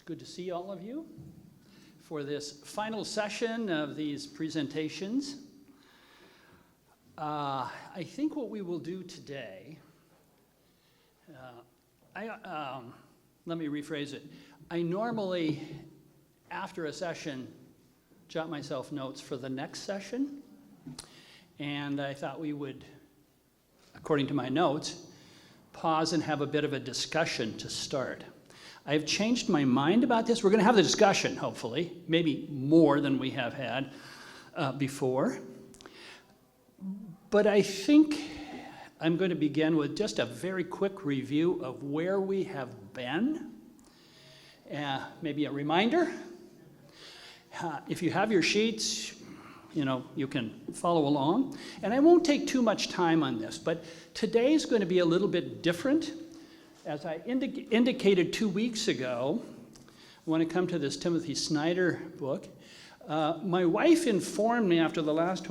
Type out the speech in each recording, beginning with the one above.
good to see all of you for this final session of these presentations. I think what we will do today, let me rephrase it. I normally, after a session, jot myself notes for the next session, and I thought we would, according to my notes, pause and have a bit of a discussion to start. I've changed my mind about this. We're going to have the discussion, hopefully, maybe more than we have had before. But I think I'm going to begin with just a very quick review of where we have been. Maybe a reminder. If you have your sheets, you can follow along. And I won't take too much time on this, but today's going to be a little bit different. As I indicated 2 weeks ago, when it come to this Timothy Snyder book, my wife informed me after the last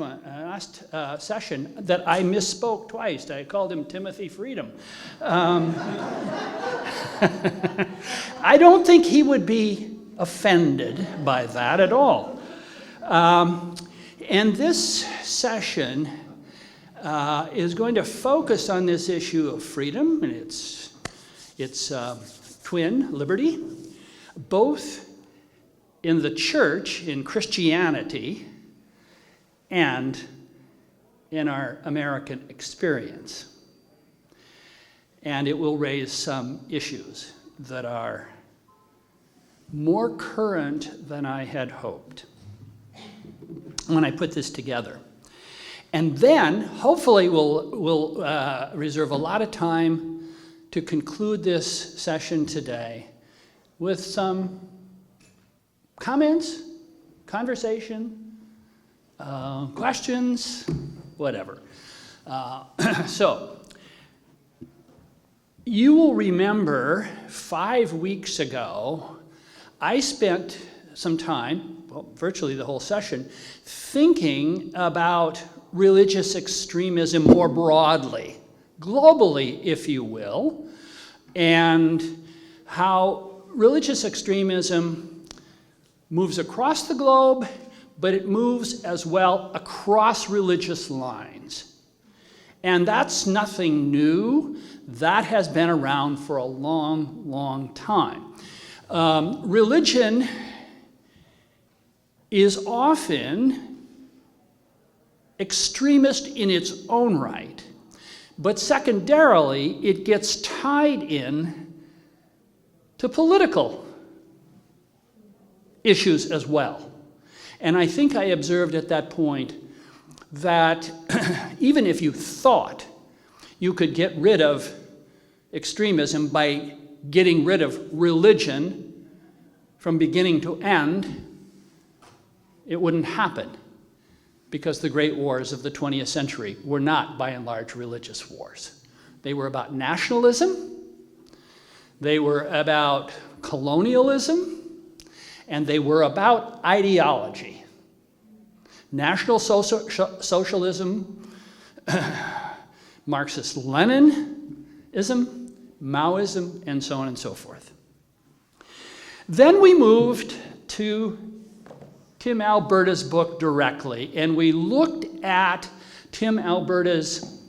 session that I misspoke twice. I called him Timothy Freedom. I don't think he would be offended by that at all. And this session is going to focus on this issue of freedom and its twin, liberty, both in the church, in Christianity, and in our American experience. And it will raise some issues that are more current than I had hoped when I put this together. And then, hopefully, we'll reserve a lot of time to conclude this session today with some comments, conversation, questions, whatever. So, you will remember 5 weeks ago, I spent some time, virtually the whole session, thinking about religious extremism more broadly, globally, if you will, and how religious extremism moves across the globe, but it moves as well across religious lines. And that's nothing new. That has been around for a long, long time. Religion is often extremist in its own right, but secondarily, it gets tied in to political issues as well. And I think I observed at that point that even if you thought you could get rid of extremism by getting rid of religion from beginning to end, it wouldn't happen, because the great wars of the 20th century were not, by and large, religious wars. They were about nationalism, they were about colonialism, and they were about ideology. National socialism, Marxist-Leninism, Maoism, and so on and so forth. Then we moved to Tim Alberta's book directly, and we looked at Tim Alberta's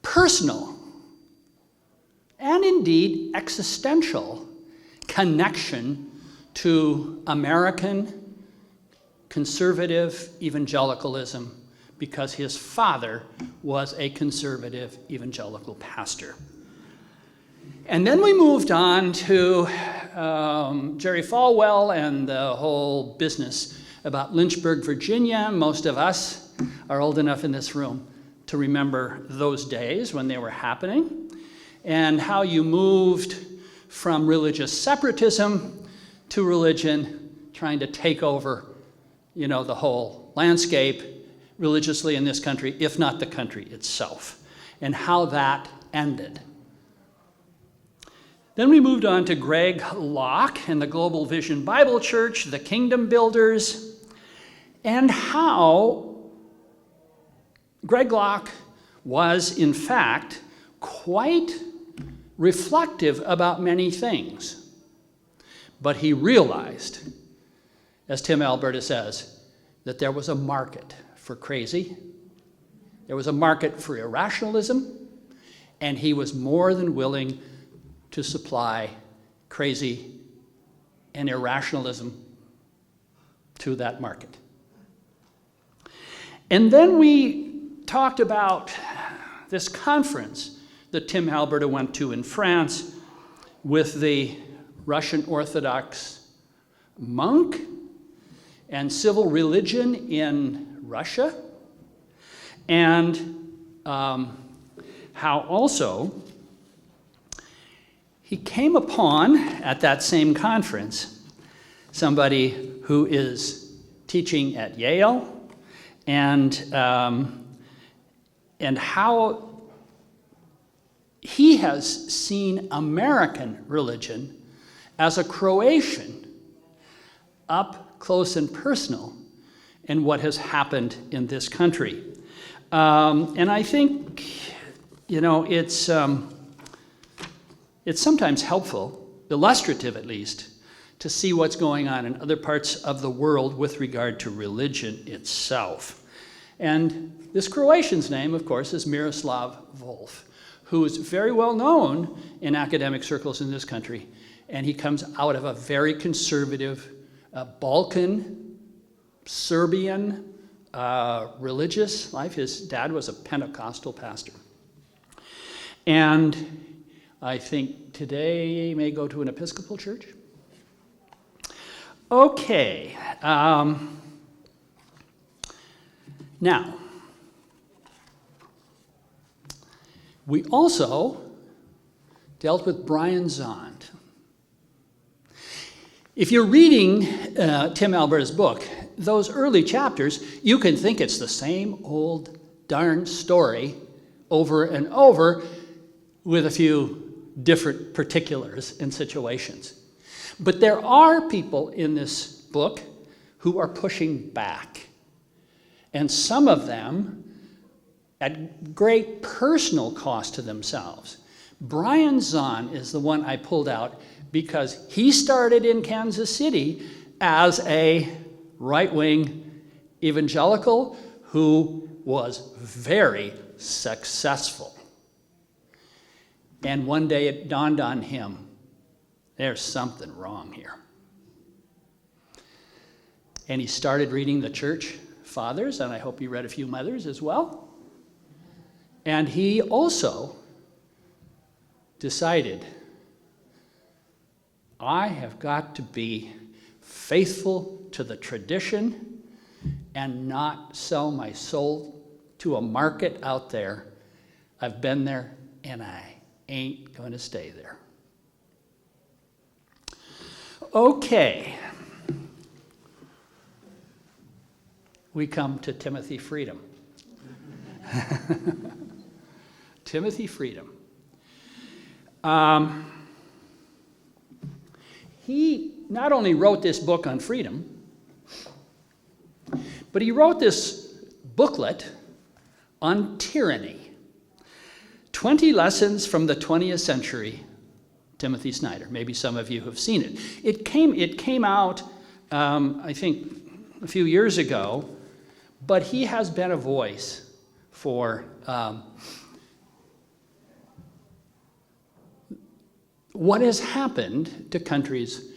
personal and indeed existential connection to American conservative evangelicalism, because his father was a conservative evangelical pastor. And then we moved on to Jerry Falwell and the whole business about Lynchburg, Virginia. Most of us are old enough in this room to remember those days when they were happening, and how you moved from religious separatism to religion trying to take over, the whole landscape religiously in this country, if not the country itself, and how that ended. Then we moved on to Greg Locke and the Global Vision Bible Church, the Kingdom Builders, and how Greg Locke was, in fact, quite reflective about many things. But he realized, as Tim Alberta says, that there was a market for crazy, there was a market for irrationalism, and he was more than willing to supply crazy and irrationalism to that market. And then we talked about this conference that Tim Alberta went to in France with the Russian Orthodox monk and civil religion in Russia, and how also he came upon, at that same conference, somebody who is teaching at Yale, and how he has seen American religion as a Croatian, up close and personal, in what has happened in this country. And I think, it's sometimes helpful, illustrative at least, to see what's going on in other parts of the world with regard to religion itself. And this Croatian's name, of course, is Miroslav Volf, who is very well known in academic circles in this country. And he comes out of a very conservative Balkan, Serbian religious life. His dad was a Pentecostal pastor. And I think today he may go to an Episcopal church. Okay. Now, we also dealt with Brian Zahnd. If you're reading Tim Alberta's book, those early chapters, you can think it's the same old darn story over and over with a few different particulars and situations. But there are people in this book who are pushing back. And some of them at great personal cost to themselves. Brian Zahnd is the one I pulled out because he started in Kansas City as a right-wing evangelical who was very successful. And one day it dawned on him, there's something wrong here. And he started reading the church fathers, and I hope he read a few others as well. And he also decided, I have got to be faithful to the tradition and not sell my soul to a market out there. I've been there and I ain't going to stay there. Okay. We come to Timothy Freedom. Timothy Freedom. He not only wrote this book on freedom, but he wrote this booklet on tyranny. 20 Lessons from the 20th Century, Timothy Snyder. Maybe some of you have seen it. It came out, I think, a few years ago, but he has been a voice for what has happened to countries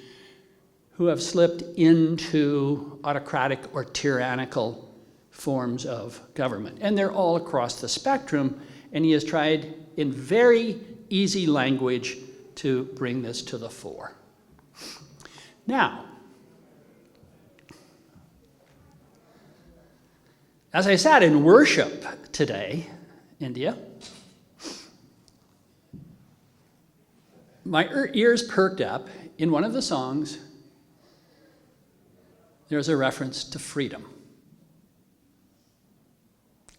who have slipped into autocratic or tyrannical forms of government. And they're all across the spectrum, and he has tried in very easy language to bring this to the fore. Now, as I sat in worship today, India, my ears perked up. In one of the songs, there's a reference to freedom.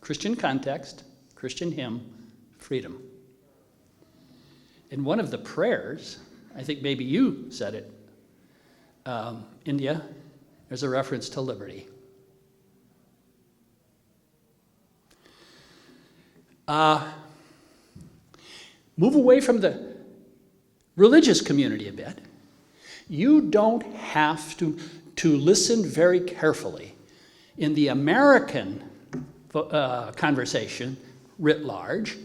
Christian context, Christian hymn, freedom. In one of the prayers, I think maybe you said it, India, there's a reference to liberty. Move away from the religious community a bit, you don't have to listen very carefully in the American conversation writ large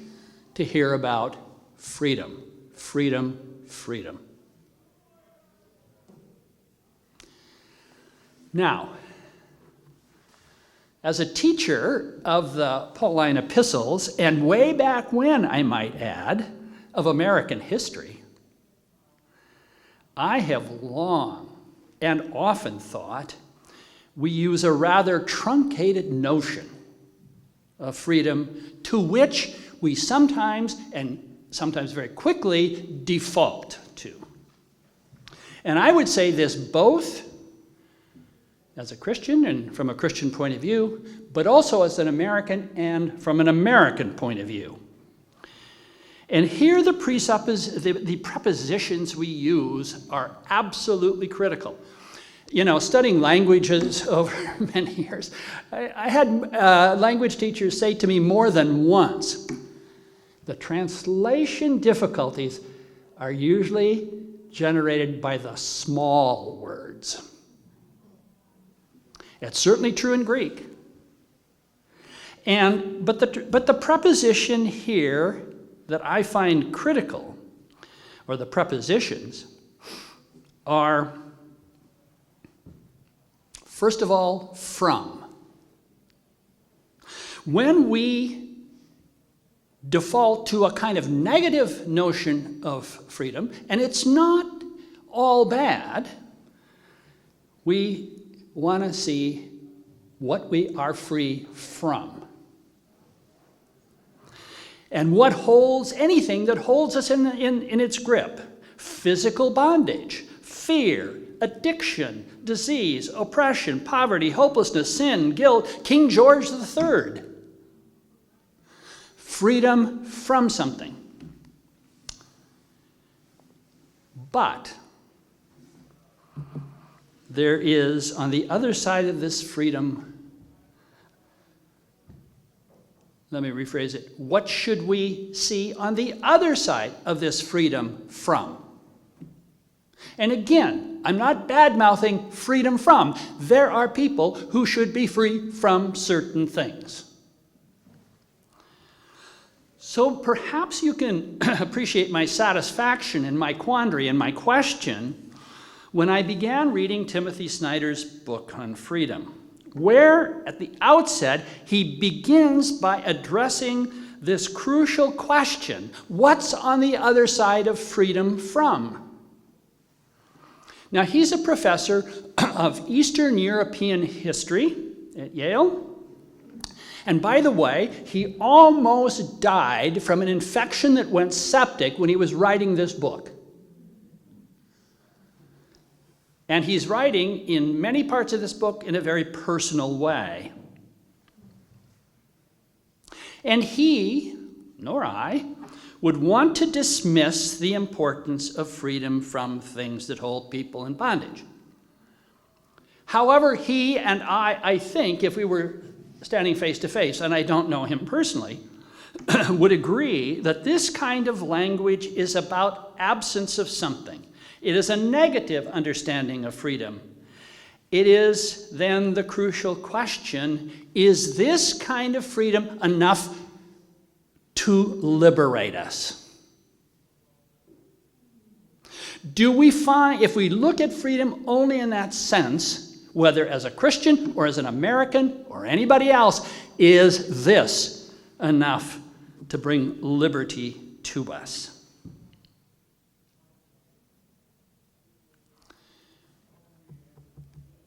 to hear about freedom, freedom, freedom. Now, as a teacher of the Pauline epistles, and way back when, I might add, of American history, I have long and often thought we use a rather truncated notion of freedom to which we sometimes, and sometimes very quickly, default to. And I would say this both as a Christian and from a Christian point of view, but also as an American and from an American point of view. And here the prepositions we use are absolutely critical. You know, studying languages over many years, I had language teachers say to me more than once, the translation difficulties are usually generated by the small words. It's certainly true in Greek. But the preposition here that I find critical, or the prepositions, are, first of all, from. When we default to a kind of negative notion of freedom, and it's not all bad, we want to see what we are free from. And what holds anything that holds us in its grip. Physical bondage, fear, addiction, disease, oppression, poverty, hopelessness, sin, guilt, King George III. Freedom from something. But there is, on the other side of this freedom, let me rephrase it. What should we see on the other side of this freedom from? And again, I'm not bad-mouthing freedom from. There are people who should be free from certain things. So perhaps you can appreciate my satisfaction and my quandary and my question when I began reading Timothy Snyder's book on freedom, where at the outset he begins by addressing this crucial question: what's on the other side of freedom from? Now, he's a professor of Eastern European history at Yale. And by the way, he almost died from an infection that went septic when he was writing this book. And he's writing in many parts of this book in a very personal way. And he, nor I, would want to dismiss the importance of freedom from things that hold people in bondage. However, he and I think, if we were standing face to face, and I don't know him personally, would agree that this kind of language is about absence of something. It is a negative understanding of freedom. It is then the crucial question: is this kind of freedom enough to liberate us? Do we find, if we look at freedom only in that sense, whether as a Christian or as an American or anybody else, is this enough to bring liberty to us?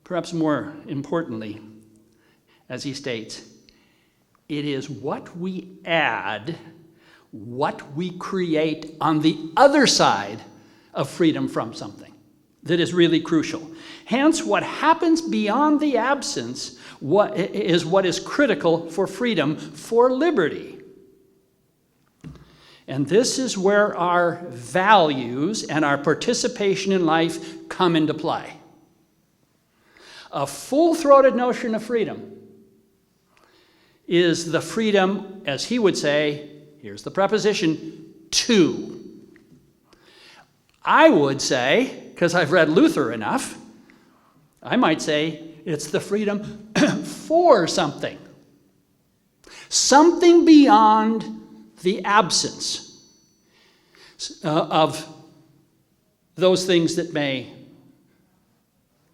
Perhaps more importantly, as he states, it is what we add, what we create on the other side of freedom from something that is really crucial. Hence, what happens beyond the absence what is critical for freedom, for liberty. And this is where our values and our participation in life come into play. A full-throated notion of freedom is the freedom, as he would say, here's the preposition, to. I would say, because I've read Luther enough, I might say it's the freedom for something. Something beyond the absence of those things that may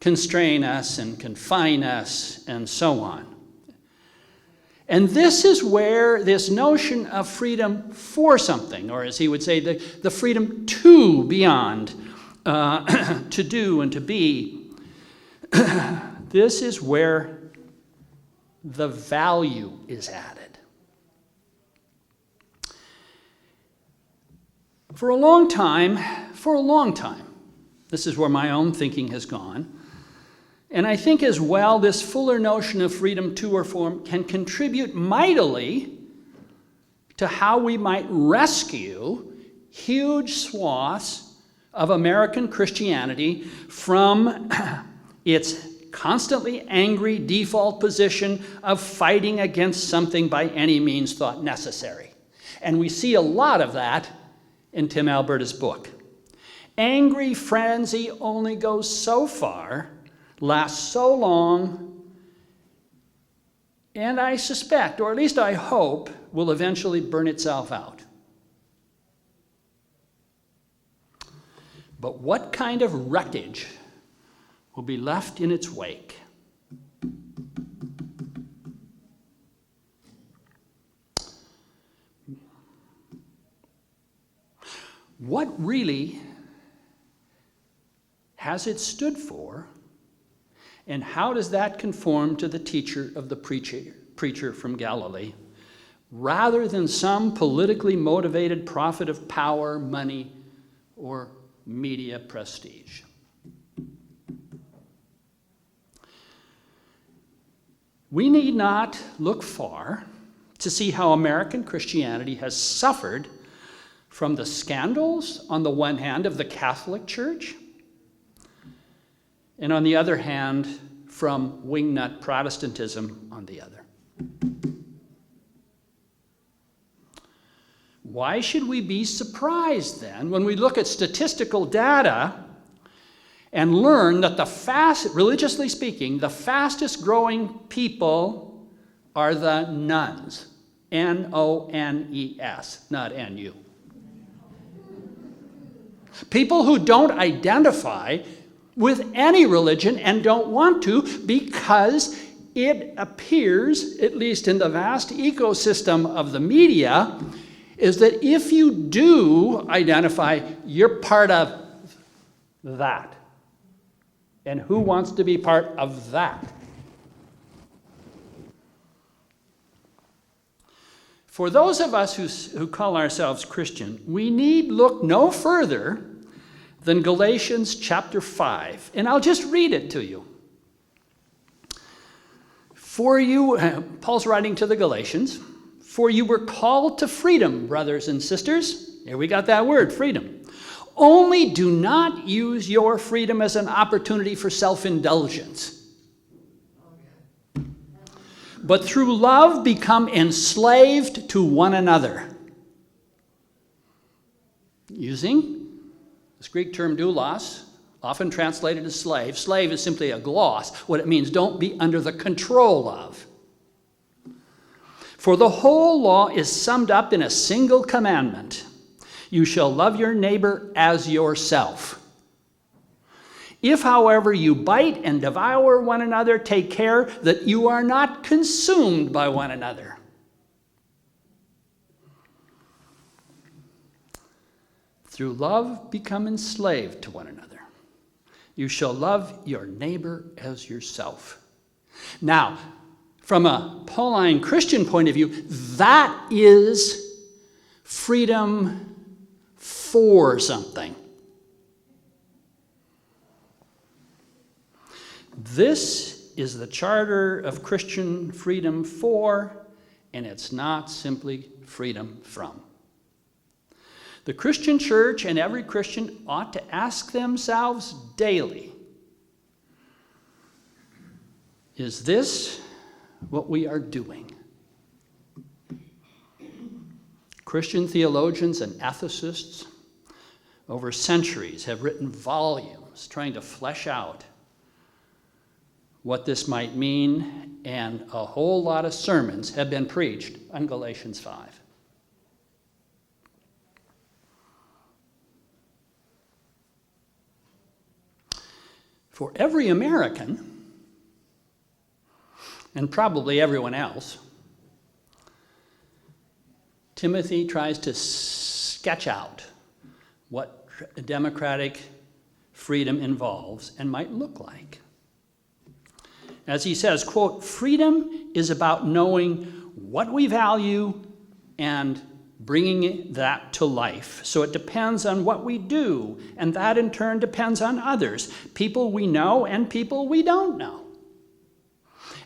constrain us and confine us and so on. And this is where this notion of freedom for something, or as he would say, the freedom to beyond, to do and to be, this is where the value is added. For a long time, this is where my own thinking has gone. And I think as well, this fuller notion of freedom to or from can contribute mightily to how we might rescue huge swaths of American Christianity from its constantly angry default position of fighting against something by any means thought necessary. And we see a lot of that in Tim Alberta's book. Angry frenzy only goes so far, lasts so long, and I suspect, or at least I hope, will eventually burn itself out. But what kind of wreckage will be left in its wake? What really has it stood for, and how does that conform to the teacher of the preacher from Galilee, rather than some politically motivated prophet of power, money, or media prestige? We need not look far to see how American Christianity has suffered from the scandals, on the one hand, of the Catholic Church, and on the other hand, from wingnut Protestantism on the other. Why should we be surprised then when we look at statistical data and learn that religiously speaking, the fastest growing people are the nones? N-O-N-E-S, not N-U. People who don't identify with any religion and don't want to, because it appears, at least in the vast ecosystem of the media, is that if you do identify, you're part of that. And who wants to be part of that? For those of us who call ourselves Christian, we need look no further than Galatians chapter 5. And I'll just read it to you. For you, Paul's writing to the Galatians, for you were called to freedom, brothers and sisters. Here we got that word, freedom. Only do not use your freedom as an opportunity for self-indulgence, but through love become enslaved to one another. Using this Greek term doulos, often translated as slave. Slave is simply a gloss. What it means, don't be under the control of. For the whole law is summed up in a single commandment. You shall love your neighbor as yourself. If, however, you bite and devour one another, take care that you are not consumed by one another. Through love, become enslaved to one another. You shall love your neighbor as yourself. Now, from a Pauline Christian point of view, that is freedom for something. This is the charter of Christian freedom for, and it's not simply freedom from. The Christian church and every Christian ought to ask themselves daily, is this what we are doing? Christian theologians and ethicists over centuries have written volumes trying to flesh out what this might mean, and a whole lot of sermons have been preached on Galatians 5. For every American, and probably everyone else, Timothy tries to sketch out what democratic freedom involves and might look like. As he says, quote, freedom is about knowing what we value and bringing that to life. So it depends on what we do, and that in turn depends on others, people we know and people we don't know.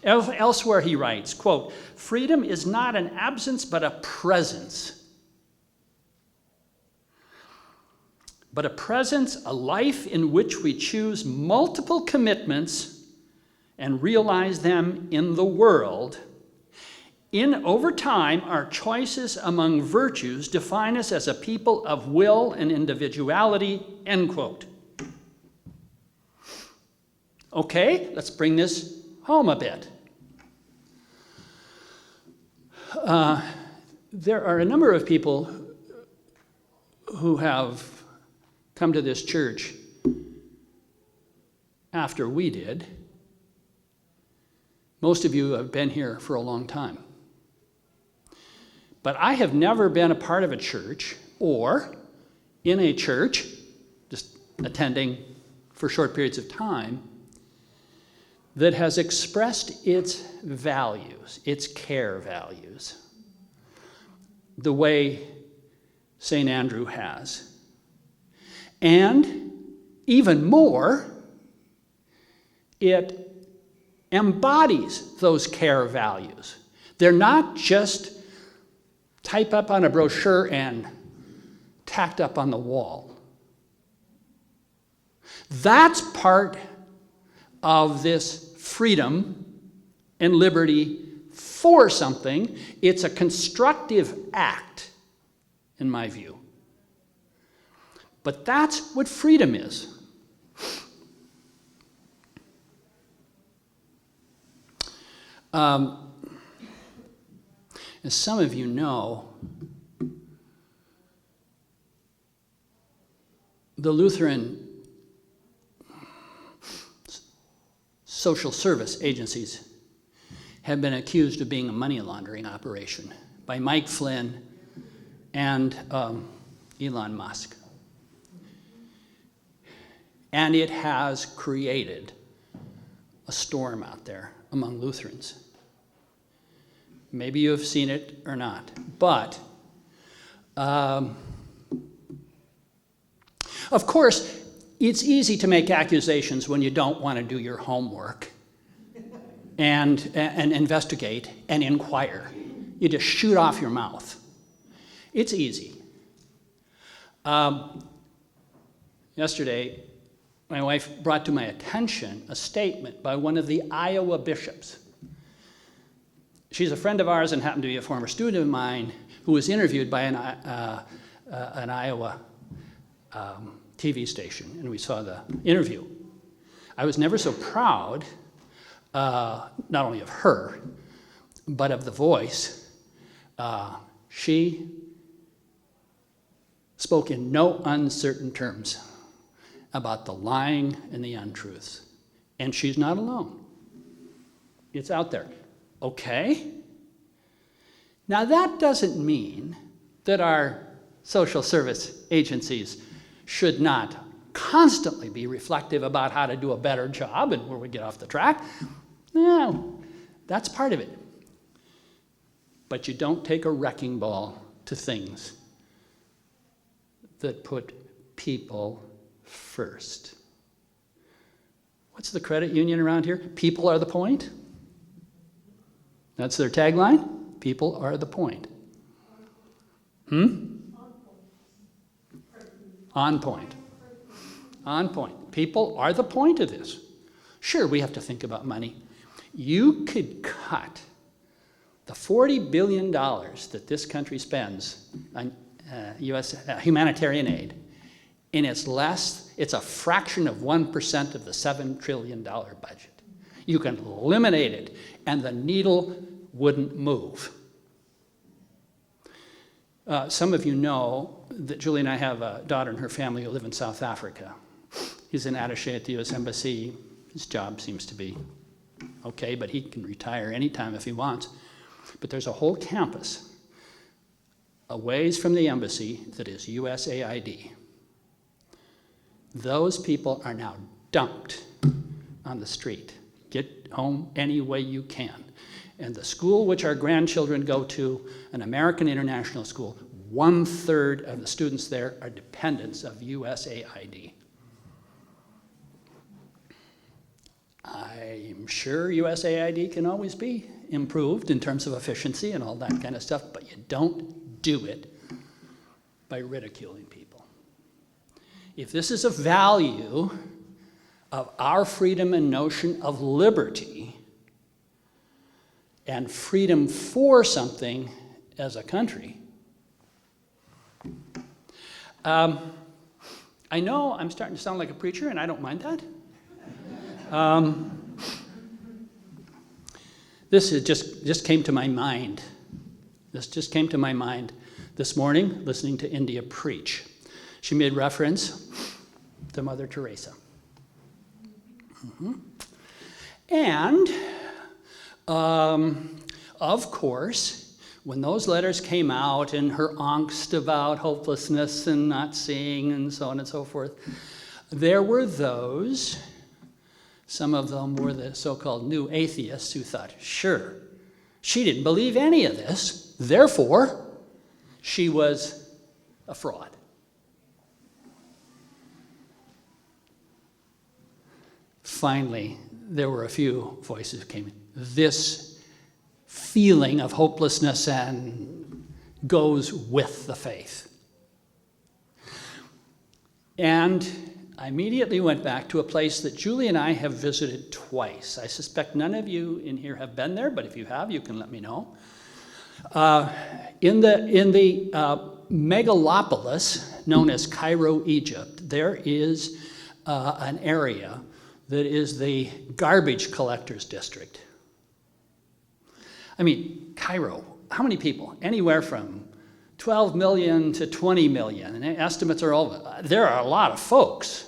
Elsewhere he writes, quote, freedom is not an absence but a presence. But a presence, a life in which we choose multiple commitments and realize them in the world. Over time, our choices among virtues define us as a people of will and individuality, end quote. Okay, let's bring this home a bit. There are a number of people who have come to this church after we did. Most of you have been here for a long time. But I have never been a part of a church or in a church, just attending for short periods of time, that has expressed its values, its care values, the way St. Andrew has. And even more, it embodies those care values. They're not just typed up on a brochure and tacked up on the wall. That's part of this freedom and liberty for something. It's a constructive act, in my view. But that's what freedom is. As some of you know, the Lutheran social service agencies have been accused of being a money laundering operation by Mike Flynn and Elon Musk. And it has created a storm out there among Lutherans. Maybe you have seen it or not. But, of course, it's easy to make accusations when you don't want to do your homework and investigate and inquire. You just shoot off your mouth. It's easy. Yesterday, my wife brought to my attention a statement by one of the Iowa bishops. She's a friend of ours and happened to be a former student of mine who was interviewed by an Iowa TV station, and we saw the interview. I was never so proud, not only of her, but of the voice. She spoke in no uncertain terms about the lying and the untruths. And she's not alone. It's out there. Okay? Now that doesn't mean that our social service agencies should not constantly be reflective about how to do a better job and where we get off the track. No, that's part of it. But you don't take a wrecking ball to things that put people first. What's the credit union around here? People are the point. That's their tagline. People are the point. On point. On point. People are the point of this. Sure, we have to think about money. You could cut the $40 billion that this country spends on U.S. humanitarian aid And it's a fraction of 1% of the $7 trillion budget. You can eliminate it, and the needle wouldn't move. Some of you know that Julie and I have a daughter and her family who live in South Africa. He's an attaché at the U.S. Embassy. His job seems to be okay, but he can retire anytime if he wants. But there's a whole campus a ways from the embassy that is USAID. Those people are now dumped on the street. Get home any way you can. And the school which our grandchildren go to, an American international school, 1/3 of the students there are dependents of USAID. I'm sure USAID can always be improved in terms of efficiency and all that kind of stuff, but you don't do it by ridiculing people. If this is a value of our freedom and notion of liberty and freedom for something as a country, I know I'm starting to sound like a preacher, and I don't mind that. This just came to my mind. This just came to my mind this morning, listening to India preach. She made reference to Mother Teresa. And, of course, when those letters came out and her angst about hopelessness and not seeing and so on and so forth, there were those, some of them were the so-called new atheists who thought, sure, she didn't believe any of this, therefore, she was a fraud. Finally, there were a few voices who came in. This feeling of hopelessness and goes with the faith. And I immediately went back to a place that Julie and I have visited twice. I suspect none of you in here have been there, but if you have, you can let me know. In the megalopolis known as Cairo, Egypt, there is an area that is the garbage collectors district. I mean, Cairo, how many people? Anywhere from 12 million to 20 million, and estimates are all, there are a lot of folks.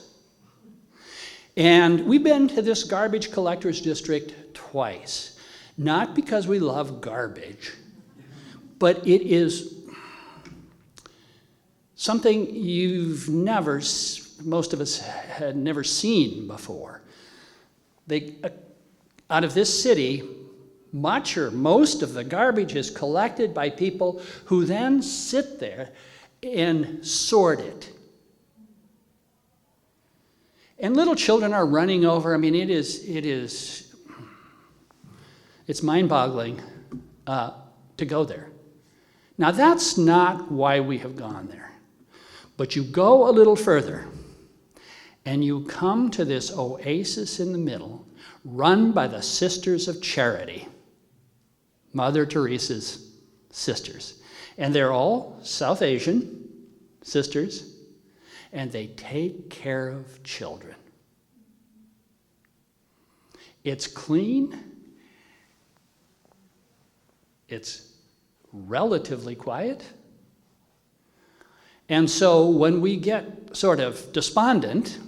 And we've been to this garbage collectors district twice, not because we love garbage, but it is something most of us had never seen before. Out of this city, much or most of the garbage is collected by people who then sit there and sort it. And little children are running over. I mean, it's mind-boggling to go there. Now, that's not why we have gone there. But you go a little further, and you come to this oasis in the middle, run by the Sisters of Charity, Mother Teresa's sisters. And they're all South Asian sisters, and they take care of children. It's clean. It's relatively quiet. And so when we get sort of despondent,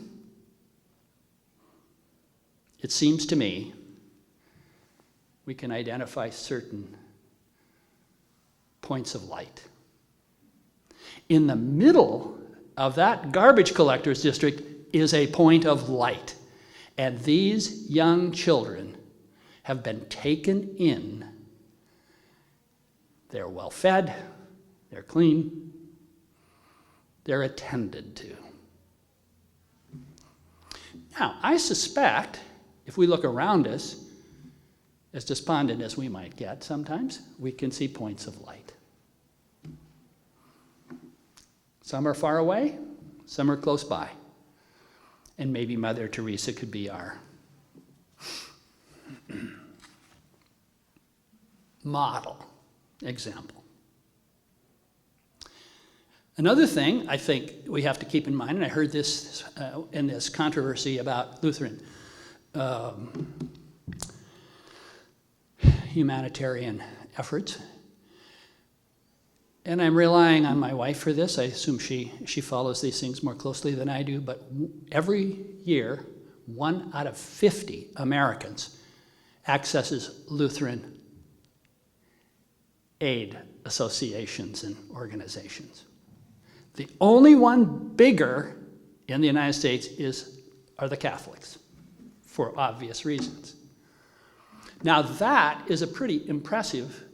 it seems to me we can identify certain points of light. In the middle of that garbage collectors district is a point of light. And these young children have been taken in. They're well fed, they're clean, they're attended to. Now, I suspect if we look around us, as despondent as we might get sometimes, we can see points of light. Some are far away, some are close by. And maybe Mother Teresa could be our model example. Another thing I think we have to keep in mind, and I heard this in this controversy about Lutheran humanitarian efforts, and I'm relying on my wife for this. I assume she follows these things more closely than I do, but every year, 1 out of 50 Americans accesses Lutheran aid associations and organizations. The only one bigger in the United States are the Catholics, for obvious reasons. Now that is a pretty impressive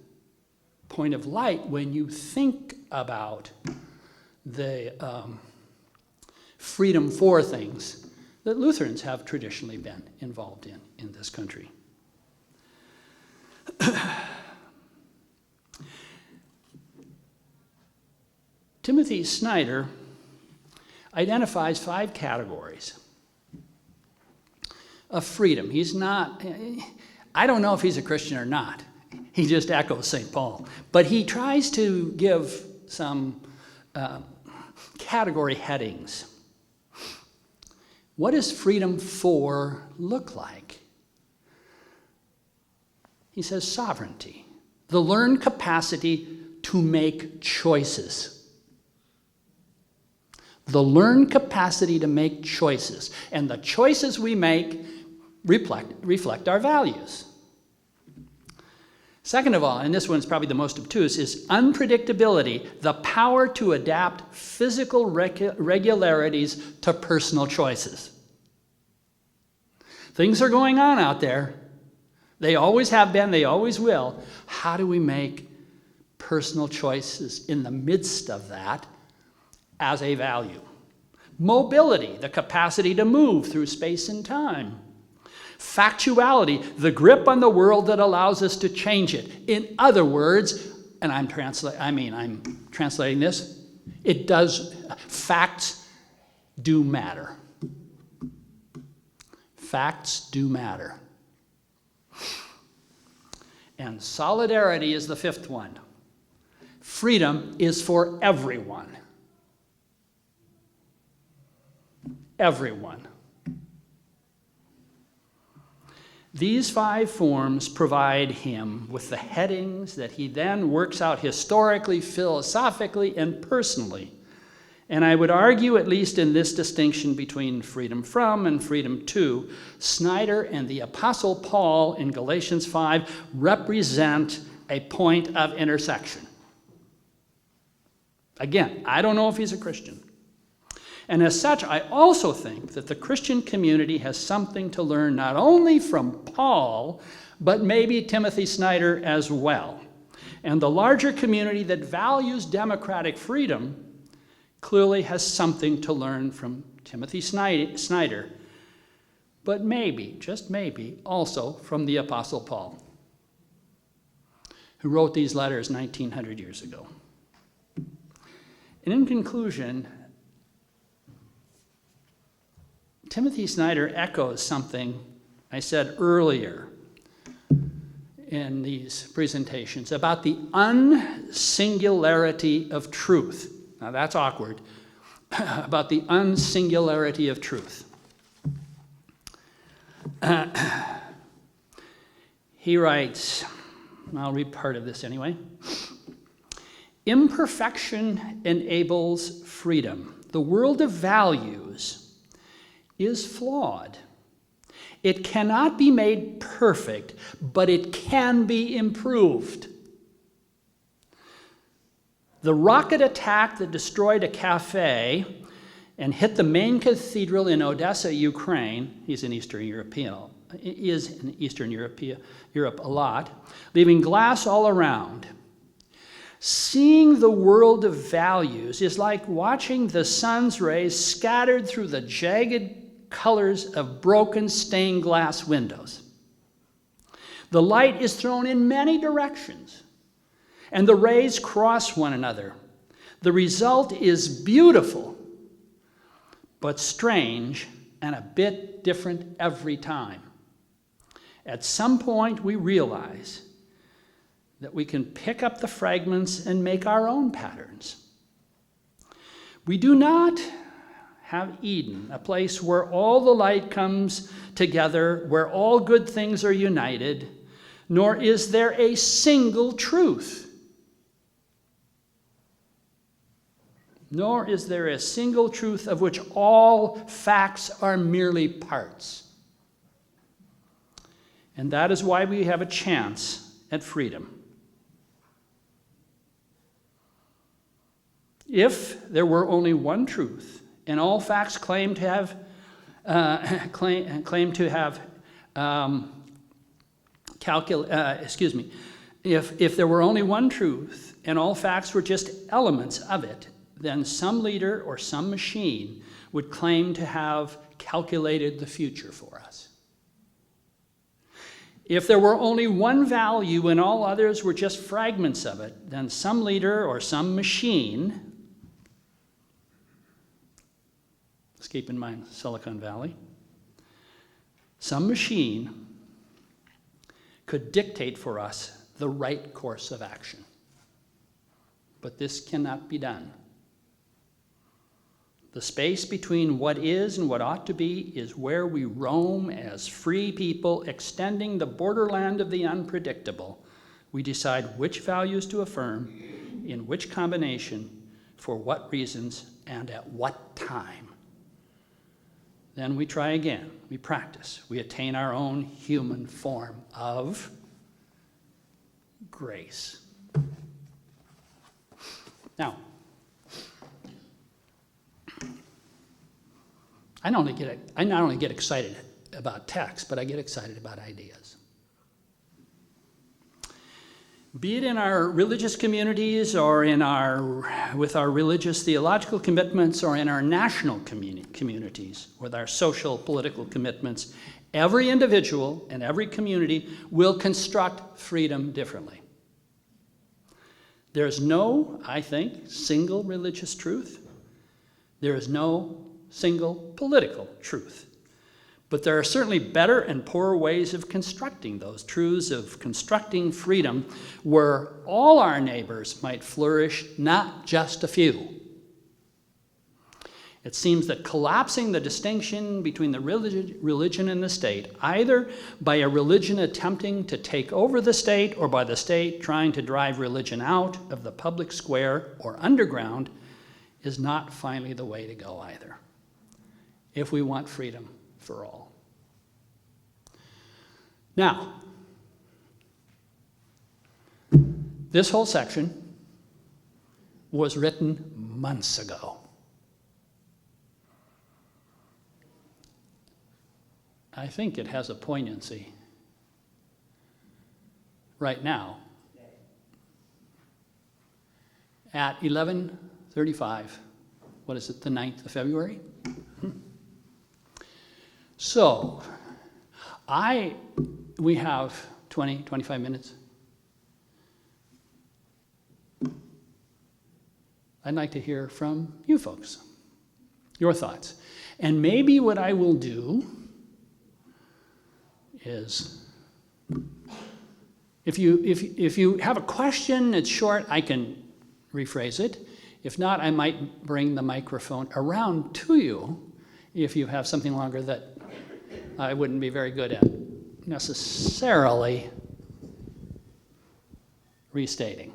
point of light when you think about the freedom for things that Lutherans have traditionally been involved in this country. Timothy Snyder identifies 5 categories of freedom. He's not, I don't know if he's a Christian or not. He just echoes St. Paul. But he tries to give some category headings. What does freedom for look like? He says sovereignty, the learned capacity to make choices. The learned capacity to make choices. And the choices we make reflect our values. Second of all, and this one's probably the most obtuse, is unpredictability, the power to adapt physical regularities to personal choices. Things are going on out there. They always have been, they always will. How do we make personal choices in the midst of that as a value? Mobility, the capacity to move through space and time. Factuality, the grip on the world that allows us to change it. In other words, and I'm translating this, facts do matter. Facts do matter. And solidarity is the 5th one. Freedom is for everyone. Everyone. These 5 forms provide him with the headings that he then works out historically, philosophically, and personally. And I would argue, at least in this distinction between freedom from and freedom to, Snyder and the Apostle Paul in Galatians 5 represent a point of intersection. Again, I don't know if he's a Christian. And as such, I also think that the Christian community has something to learn not only from Paul, but maybe Timothy Snyder as well. And the larger community that values democratic freedom clearly has something to learn from Timothy Snyder, but maybe, just maybe, also from the Apostle Paul, who wrote these letters 1900 years ago. And in conclusion, Timothy Snyder echoes something I said earlier in these presentations about the unsingularity of truth. Now that's awkward, about the unsingularity of truth. He writes, I'll read part of this anyway. Imperfection enables freedom. The world of values is flawed. It cannot be made perfect, but it can be improved. The rocket attack that destroyed a cafe and hit the main cathedral in Odessa, Ukraine, is in Eastern Europe a lot, leaving glass all around. Seeing the world of values is like watching the sun's rays scattered through the jagged colors of broken stained glass windows. The light is thrown in many directions, and the rays cross one another. The result is beautiful, but strange and a bit different every time. At some point, we realize that we can pick up the fragments and make our own patterns. We do not have Eden, a place where all the light comes together, where all good things are united, nor is there a single truth. Nor is there a single truth of which all facts are merely parts. And that is why we have a chance at freedom. If there were only one truth, and all facts claim to have if there were only one truth, and all facts were just elements of it, then some leader or some machine would claim to have calculated the future for us. If there were only one value and all others were just fragments of it, then some leader or some machine, let's keep in mind Silicon Valley, some machine could dictate for us the right course of action. But this cannot be done. The space between what is and what ought to be is where we roam as free people, extending the borderland of the unpredictable. We decide which values to affirm, in which combination, for what reasons, and at what time. Then we try again. We practice. We attain our own human form of grace. Now, I not only get excited about text, but I get excited about ideas. Be it in our religious communities or with our religious theological commitments or in our national communities with our social political commitments, every individual and every community will construct freedom differently. There's no, I think, single religious truth. There is no single political truth. But there are certainly better and poorer ways of constructing those truths, of constructing freedom, where all our neighbors might flourish, not just a few. It seems that collapsing the distinction between the religion and the state, either by a religion attempting to take over the state or by the state trying to drive religion out of the public square or underground, is not finally the way to go either, if we want freedom for all. Now, this whole section was written months ago. I think it has a poignancy right now at 11:35. What is it, the 9th of February? So, we have 20, 25 minutes. I'd like to hear from you folks, your thoughts. And maybe what I will do is, if you have a question, it's short, I can rephrase it. If not, I might bring the microphone around to you if you have something longer that I wouldn't be very good at necessarily restating.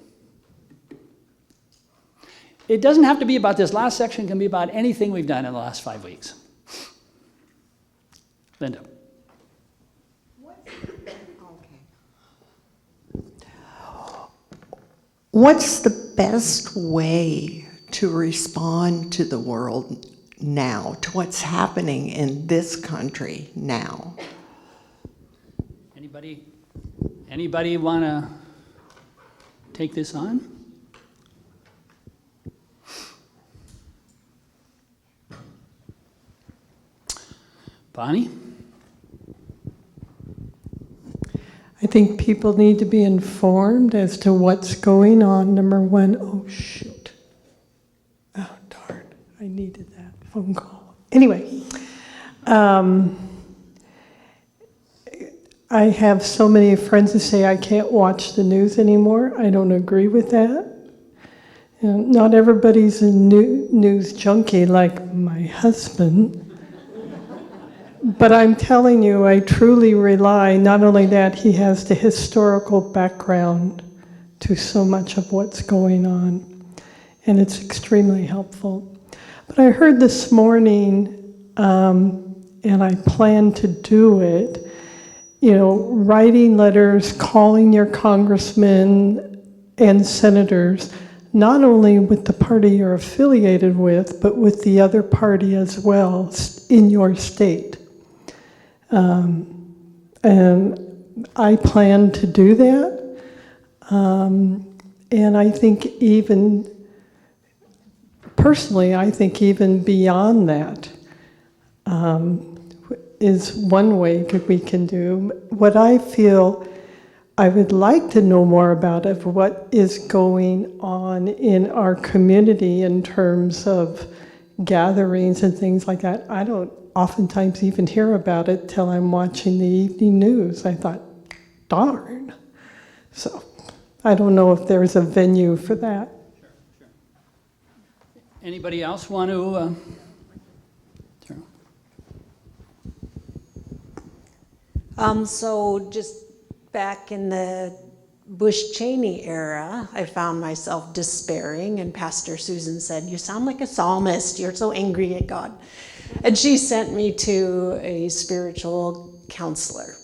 It doesn't have to be about this last section, it can be about anything we've done in the last 5 weeks. Linda. What's the best way to respond to the world now, to what's happening in this country now? Anybody want to take this on? Bonnie? I think people need to be informed as to what's going on, number one. Oh, shoot. Oh, darn. I needed that phone call. Anyway, I have so many friends who say I can't watch the news anymore. I don't agree with that. Not everybody's a news junkie like my husband. But I'm telling you, I truly rely, not only that, he has the historical background to so much of what's going on, and it's extremely helpful. But I heard this morning, and I plan to do it, writing letters, calling your congressmen and senators, not only with the party you're affiliated with, but with the other party as well in your state. And I plan to do that. And I think personally, I think even beyond that is one way that we can do. What I feel I would like to know more about of what is going on in our community in terms of gatherings and things like that. I don't oftentimes even hear about it till I'm watching the evening news. I thought, darn. So I don't know if there's a venue for that. Sure. Anybody else want to? Sure. So just back in the Bush-Cheney era, I found myself despairing, and Pastor Susan said, "You sound like a psalmist. You're so angry at God." And she sent me to a spiritual counselor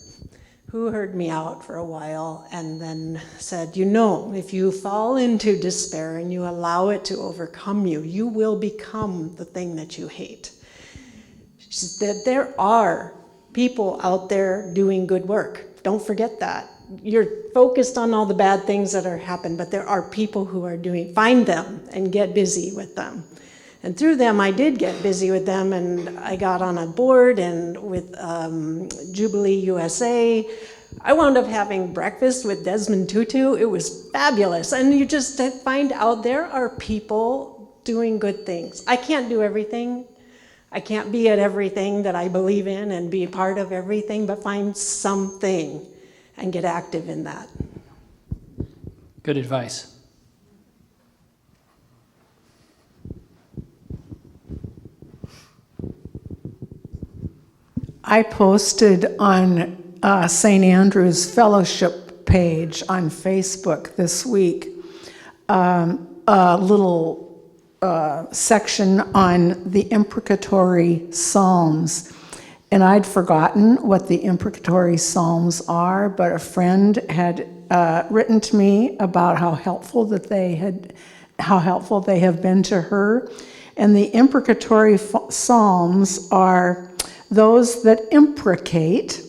who heard me out for a while and then said, if you fall into despair and you allow it to overcome you, you will become the thing that you hate. She said that there are people out there doing good work. Don't forget that. You're focused on all the bad things that are happening, but there are people who are find them and get busy with them. And through them, I did get busy with them, and I got on a board and with Jubilee USA. I wound up having breakfast with Desmond Tutu. It was fabulous. And you just find out there are people doing good things. I can't do everything. I can't be at everything that I believe in and be a part of everything, but find something and get active in that. Good advice. I posted on St. Andrew's Fellowship page on Facebook this week a little section on the imprecatory psalms. And I'd forgotten what the imprecatory psalms are, but a friend had written to me about how helpful they have been to her. And the imprecatory psalms are those that imprecate.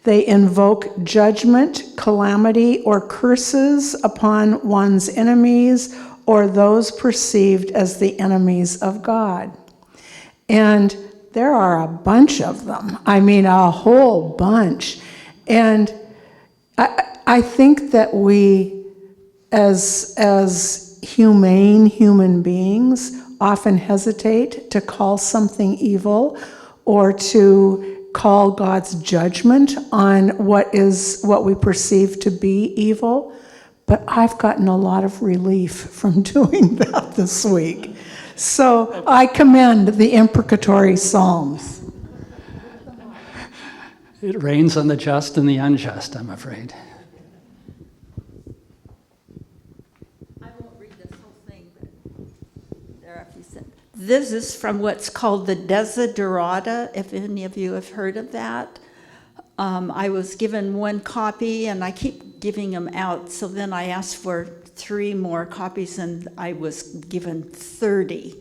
They invoke judgment, calamity, or curses upon one's enemies or those perceived as the enemies of God. And there are a bunch of them. I mean, a whole bunch. And I think that we, as humane human beings, often hesitate to call something evil or to call God's judgment on what we perceive to be evil. But I've gotten a lot of relief from doing that this week. So I commend the imprecatory psalms. It rains on the just and the unjust, I'm afraid. I won't read this whole thing, but there are a few sentences. This is from what's called the Desiderata, if any of you have heard of that. I was given one copy, and I keep giving them out, so then I asked for 3 more copies, and I was given 30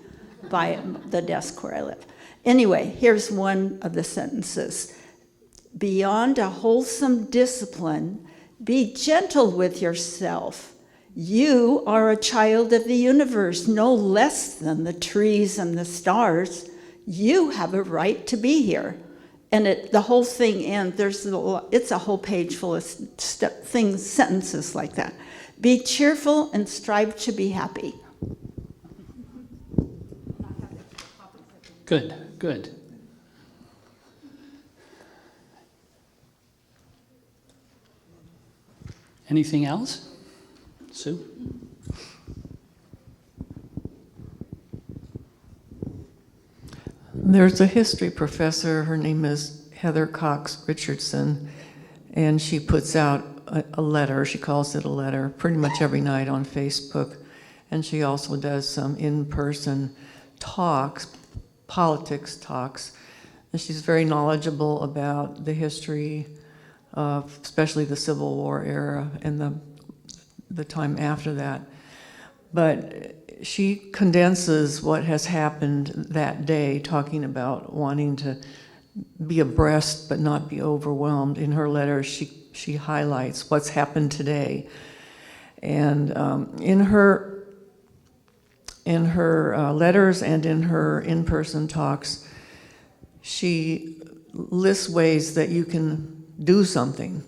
by the desk where I live. Anyway, here's one of the sentences. Beyond a wholesome discipline, be gentle with yourself. You are a child of the universe, no less than the trees and the stars. You have a right to be here. And the whole thing ends, it's a whole page full of sentences like that. Be cheerful and strive to be happy. Good. Anything else? Sue? There's a history professor, her name is Heather Cox Richardson, and she puts out a letter, she calls it a letter, pretty much every night on Facebook. And she also does some in-person talks, politics talks. And she's very knowledgeable about the history of especially the Civil War era and the time after that. But she condenses what has happened that day, talking about wanting to be abreast but not be overwhelmed. In her letter, she highlights what's happened today. And in her letters and in her in-person talks, she lists ways that you can do something.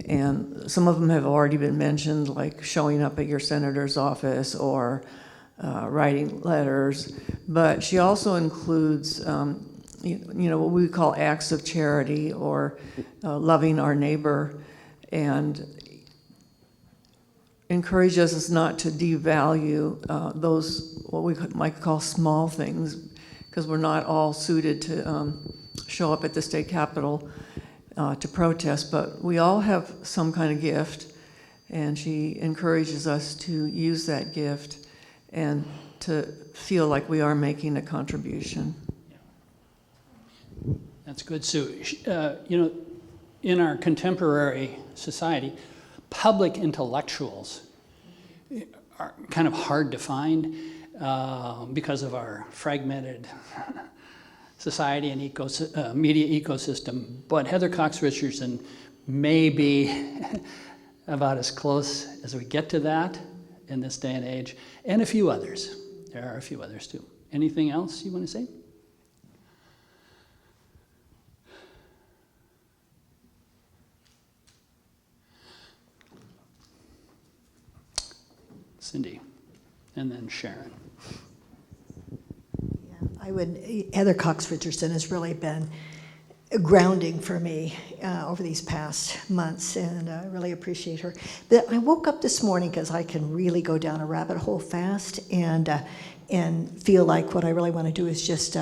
And some of them have already been mentioned, like showing up at your senator's office or writing letters. But she also includes, what we call acts of charity or loving our neighbor, and encourages us not to devalue those, what we might call small things, because we're not all suited to show up at the state capitol to protest, but we all have some kind of gift, and she encourages us to use that gift and to feel like we are making a contribution. That's good, Sue. In our contemporary society, public intellectuals are kind of hard to find because of our fragmented society and media ecosystem. But Heather Cox Richardson may be about as close as we get to that in this day and age, and a few others. There are a few others too. Anything else you want to say? Cindy, and then Sharon. Heather Cox Richardson has really been grounding for me over these past months, and I really appreciate her. But I woke up this morning because I can really go down a rabbit hole fast, and feel like what I really want to do is just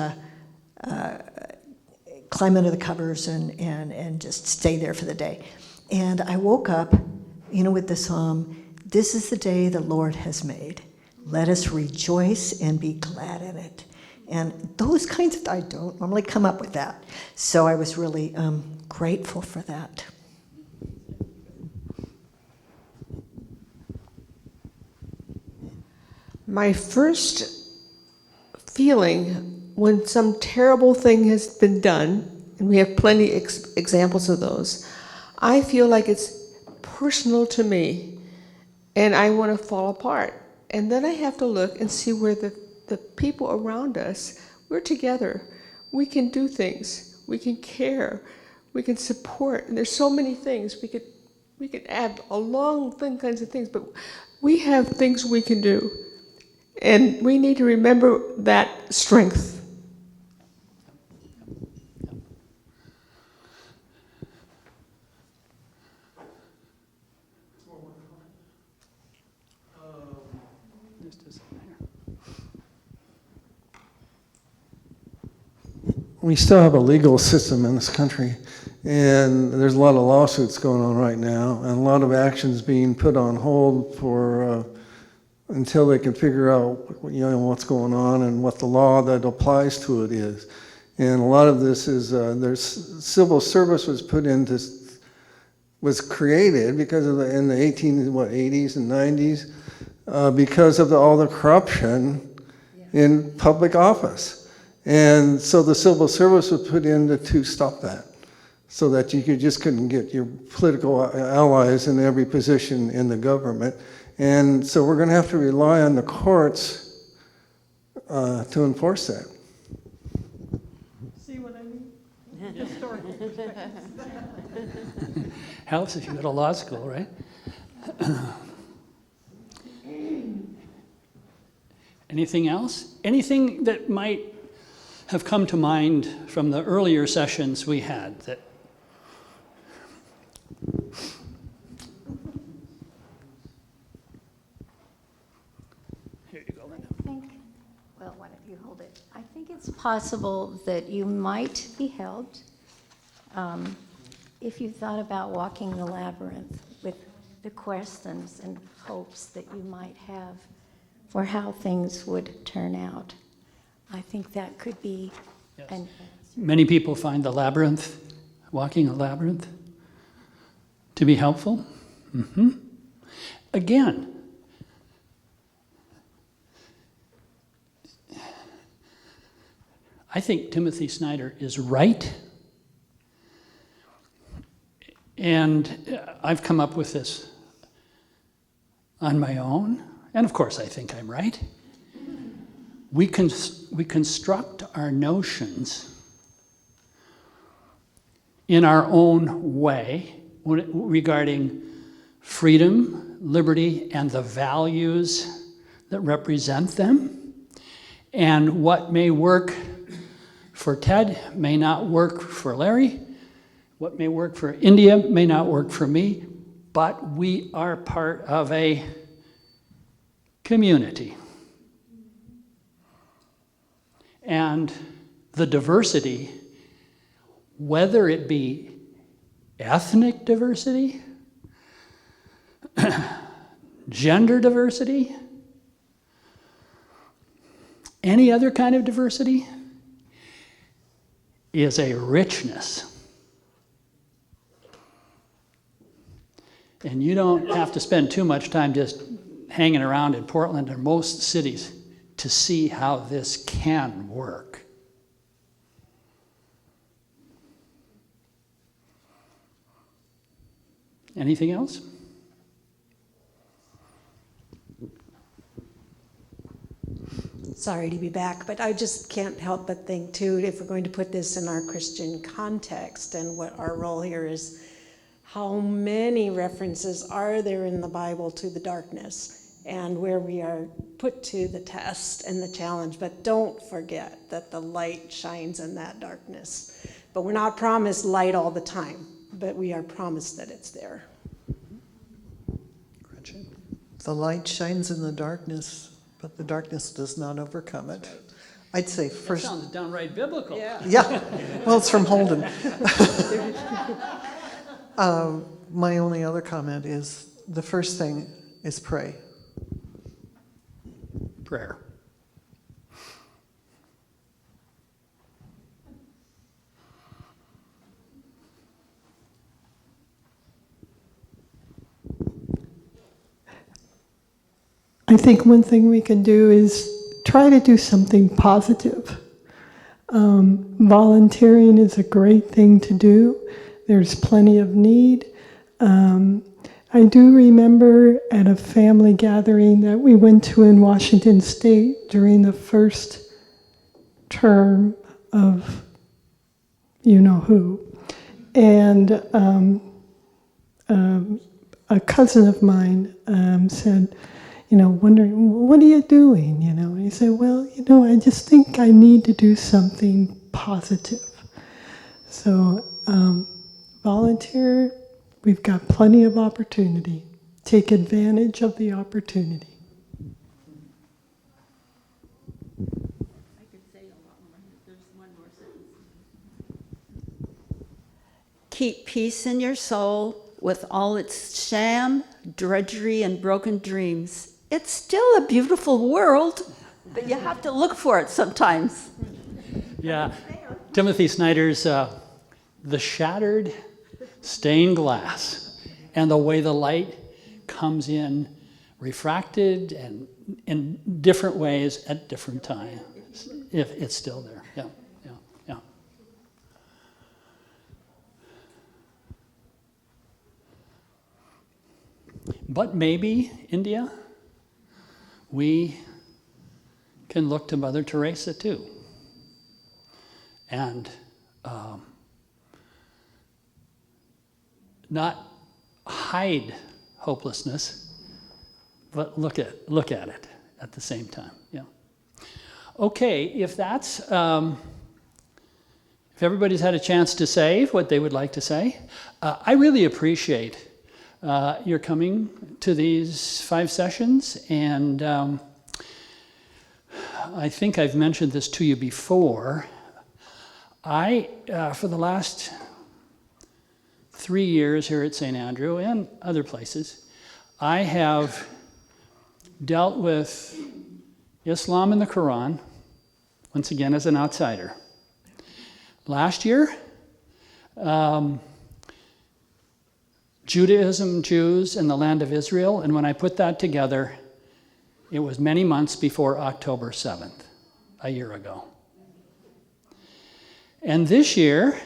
climb under the covers and just stay there for the day. And I woke up, with the psalm, "This is the day the Lord has made. Let us rejoice and be glad in it." And those kinds of, I don't normally come up with that. So I was really grateful for that. My first feeling when some terrible thing has been done, and we have plenty examples of those, I feel like it's personal to me, and I want to fall apart. And then I have to look and see where the people around us, we're together. We can do things. We can care. We can support. And there's so many things. We could add a long kinds of things, but we have things we can do. And we need to remember that strength. We still have a legal system in this country, and there's a lot of lawsuits going on right now, and a lot of actions being put on hold for until they can figure out what's going on and what the law that applies to it is. And a lot of this is there's civil service was created because of in the 80s and 90s because of all the corruption in public office. And so the civil service was put in to stop that, so that you couldn't get your political allies in every position in the government. And so we're going to have to rely on the courts to enforce that. See what I mean? Historical perspective. Helps if you go to law school, right? Anything else? Anything that might have come to mind from the earlier sessions we had that here you go, Linda. Well, why don't you hold it? I think it's possible that you might be helped if you thought about walking the labyrinth with the questions and hopes that you might have for how things would turn out. I think that could be an Many people find the labyrinth, walking a labyrinth, to be helpful. Again, I think Timothy Snyder is right. And I've come up with this on my own. And of course, I think I'm right. We construct our notions in our own way regarding freedom, liberty, and the values that represent them. And what may work for Ted may not work for Larry. What may work for India may not work for me, but we are part of a community. And the diversity, whether it be ethnic diversity, gender diversity, any other kind of diversity, is a richness. And you don't have to spend too much time just hanging around in Portland or most cities to see how this can work. Anything else? Sorry to be back, but I just can't help but think too, if we're going to put this in our Christian context and what our role here is, how many references are there in the Bible to the darkness and where we are put to the test and the challenge? But don't forget that the light shines in that darkness. But we're not promised light all the time, but we are promised that it's there. The light shines in the darkness, but the darkness does not overcome it. I'd say first. That sounds downright biblical. Yeah. Well, it's from Holden. My only other comment is the first thing is pray. Prayer. I think one thing we can do is try to do something positive. Volunteering is a great thing to do. There's plenty of need. I do remember at a family gathering that we went to in Washington State during the first term of you-know-who. And a cousin of mine said, wondering, what are you doing? And he said, well, I just think I need to do something positive. So volunteer, we've got plenty of opportunity. Take advantage of the opportunity. I could say a lot more. There's one more sentence. Keep peace in your soul with all its sham, drudgery, and broken dreams. It's still a beautiful world, but you have to look for it sometimes. Yeah, Timothy Snyder's The Shattered Stained Glass, and the way the light comes in refracted and in different ways at different times, if it's still there. Yeah. But maybe, India, we can look to Mother Teresa too. And not hide hopelessness, but look at it at the same time. Yeah. Okay, if that's if everybody's had a chance to say what they would like to say, I really appreciate your coming to these 5 sessions, and I think I've mentioned this to you before. I, for the last 3 years here at St. Andrew and other places, I have dealt with Islam and the Quran, once again as an outsider. Last year, Judaism, Jews, and the land of Israel, and when I put that together, it was many months before October 7th, a year ago. And this year,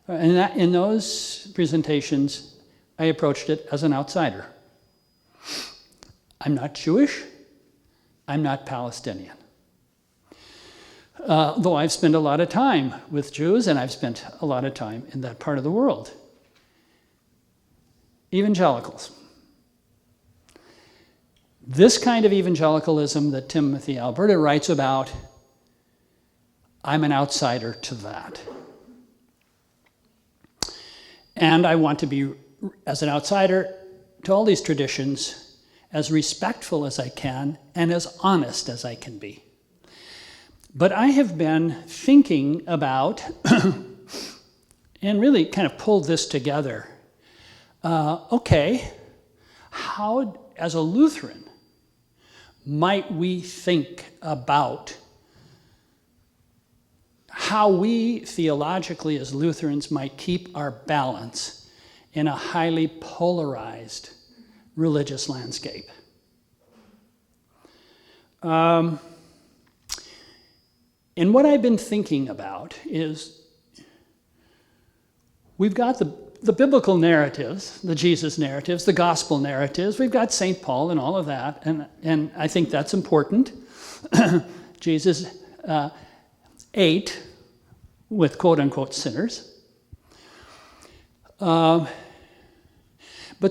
in those presentations, I approached it as an outsider. I'm not Jewish, I'm not Palestinian. Though I've spent a lot of time with Jews, and I've spent a lot of time in that part of the world. Evangelicals. This kind of evangelicalism that Timothy Alberta writes about, I'm an outsider to that. And I want to be, as an outsider to all these traditions, as respectful as I can and as honest as I can be. But I have been thinking about, and really kind of pulled this together, okay, how, as a Lutheran, might we think about how we theologically as Lutherans might keep our balance in a highly polarized religious landscape? And what I've been thinking about is we've got the biblical narratives, the Jesus narratives, the gospel narratives. We've got St. Paul and all of that, and I think that's important. Jesus ate with quote-unquote sinners. But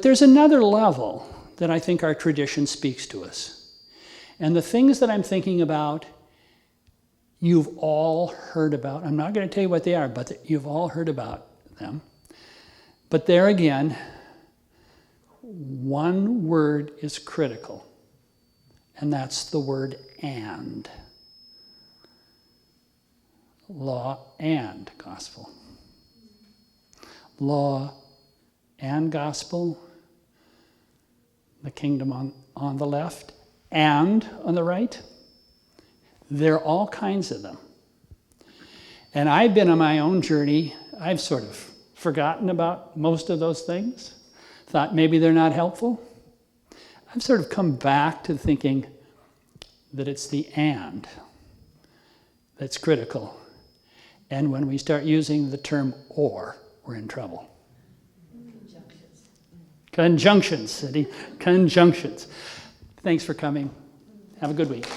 there's another level that I think our tradition speaks to us. And the things that I'm thinking about, you've all heard about. I'm not going to tell you what they are, but you've all heard about them. But there again, one word is critical, and that's the word and. Law and gospel. Law and gospel, the kingdom on the left, and on the right. There are all kinds of them. And I've been on my own journey. I've sort of forgotten about most of those things, thought maybe they're not helpful. I've sort of come back to thinking that it's the and that's critical. And when we start using the term or, we're in trouble. Conjunctions, City. Conjunctions. Thanks for coming. Have a good week.